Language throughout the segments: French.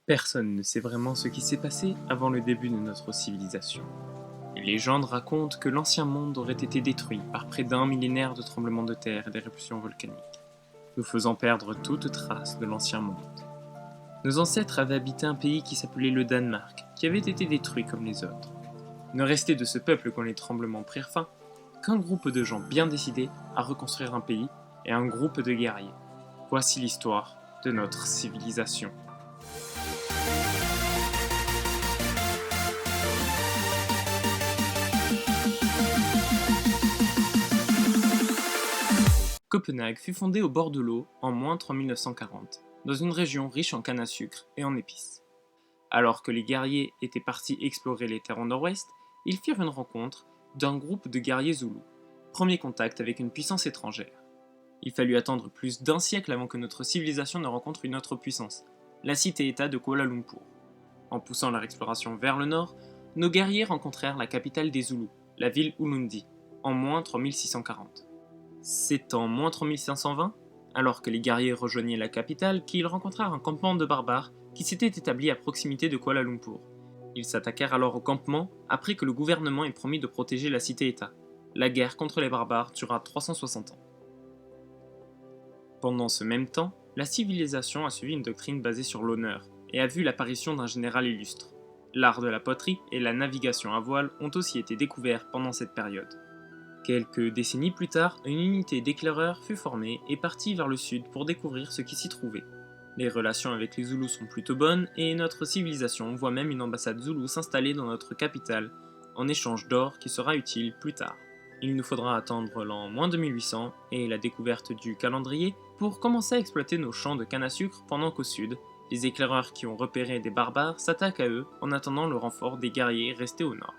Personne ne sait vraiment ce qui s'est passé avant le début de notre civilisation. Les légendes racontent que l'ancien monde aurait été détruit par près d'un millénaire de tremblements de terre et d'éruptions volcaniques, nous faisant perdre toute trace de l'ancien monde. Nos ancêtres avaient habité un pays qui s'appelait le Danemark, qui avait été détruit comme les autres. Il ne restait de ce peuple quand les tremblements prirent fin qu'un groupe de gens bien décidés à reconstruire un pays et un groupe de guerriers. Voici l'histoire de notre civilisation. Copenhague fut fondée au bord de l'eau en moins 3940, dans une région riche en canne à sucre et en épices. Alors que les guerriers étaient partis explorer les terres au nord-ouest, ils firent une rencontre d'un groupe de guerriers zoulous, premier contact avec une puissance étrangère. Il fallut attendre plus d'un siècle avant que notre civilisation ne rencontre une autre puissance, la cité-État de Kuala Lumpur. En poussant leur exploration vers le nord, nos guerriers rencontrèrent la capitale des Zoulous, la ville Ulundi, en moins 3640. C'est en moins 3520, alors que les guerriers rejoignaient la capitale, qu'ils rencontrèrent un campement de barbares qui s'était établi à proximité de Kuala Lumpur. Ils s'attaquèrent alors au campement après que le gouvernement ait promis de protéger la cité-État. La guerre contre les barbares dura 360 ans. Pendant ce même temps, la civilisation a suivi une doctrine basée sur l'honneur et a vu l'apparition d'un général illustre. L'art de la poterie et la navigation à voile ont aussi été découverts pendant cette période. Quelques décennies plus tard, une unité d'éclaireurs fut formée et partit vers le sud pour découvrir ce qui s'y trouvait. Les relations avec les Zoulous sont plutôt bonnes et notre civilisation voit même une ambassade Zoulou s'installer dans notre capitale en échange d'or qui sera utile plus tard. Il nous faudra attendre l'an moins 2800 et la découverte du calendrier pour commencer à exploiter nos champs de canne à sucre pendant qu'au sud, les éclaireurs qui ont repéré des barbares s'attaquent à eux en attendant le renfort des guerriers restés au nord.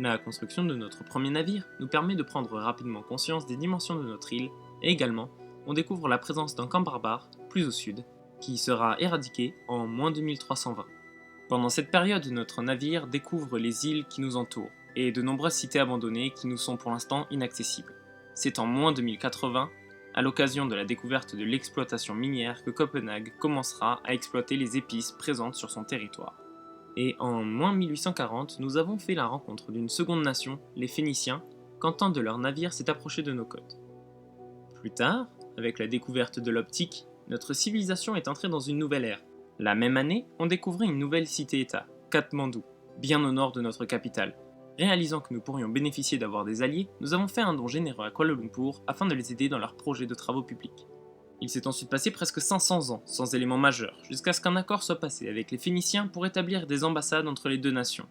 La construction de notre premier navire nous permet de prendre rapidement conscience des dimensions de notre île et également, on découvre la présence d'un camp barbare, plus au sud, qui sera éradiqué en moins 2320. Pendant cette période, notre navire découvre les îles qui nous entourent et de nombreuses cités abandonnées qui nous sont pour l'instant inaccessibles. C'est en moins 2080, à l'occasion de la découverte de l'exploitation minière, que Copenhague commencera à exploiter les épices présentes sur son territoire. Et en moins 1840, nous avons fait la rencontre d'une seconde nation, les Phéniciens, quand un de leurs navires s'est approché de nos côtes. Plus tard, avec la découverte de l'optique, notre civilisation est entrée dans une nouvelle ère. La même année, on découvrit une nouvelle cité-État, Katmandou, bien au nord de notre capitale. Réalisant que nous pourrions bénéficier d'avoir des alliés, nous avons fait un don généreux à Kuala Lumpur afin de les aider dans leurs projets de travaux publics. Il s'est ensuite passé presque 500 ans, sans éléments majeurs, jusqu'à ce qu'un accord soit passé avec les Phéniciens pour établir des ambassades entre les deux nations.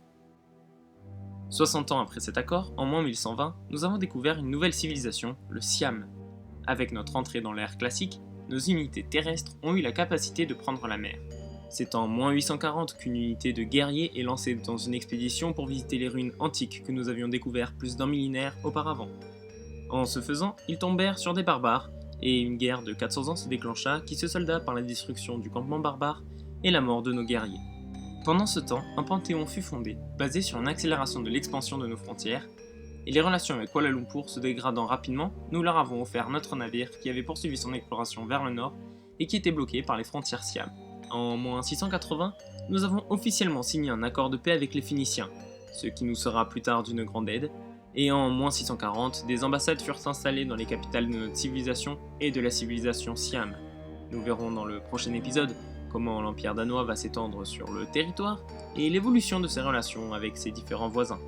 60 ans après cet accord, en moins 1120, nous avons découvert une nouvelle civilisation, le Siam. Avec notre entrée dans l'ère classique, nos unités terrestres ont eu la capacité de prendre la mer. C'est en moins 840 qu'une unité de guerriers est lancée dans une expédition pour visiter les ruines antiques que nous avions découvertes plus d'un millénaire auparavant. En ce faisant, ils tombèrent sur des barbares, et une guerre de 400 ans se déclencha qui se solda par la destruction du campement barbare et la mort de nos guerriers. Pendant ce temps, un panthéon fut fondé, basé sur une accélération de l'expansion de nos frontières, et les relations avec Kuala Lumpur se dégradant rapidement, nous leur avons offert notre navire qui avait poursuivi son exploration vers le nord et qui était bloqué par les frontières Siam. En moins 680, nous avons officiellement signé un accord de paix avec les Phéniciens, ce qui nous sera plus tard d'une grande aide, et en moins 640, des ambassades furent installées dans les capitales de notre civilisation et de la civilisation Siam. Nous verrons dans le prochain épisode comment l'Empire danois va s'étendre sur le territoire et l'évolution de ses relations avec ses différents voisins.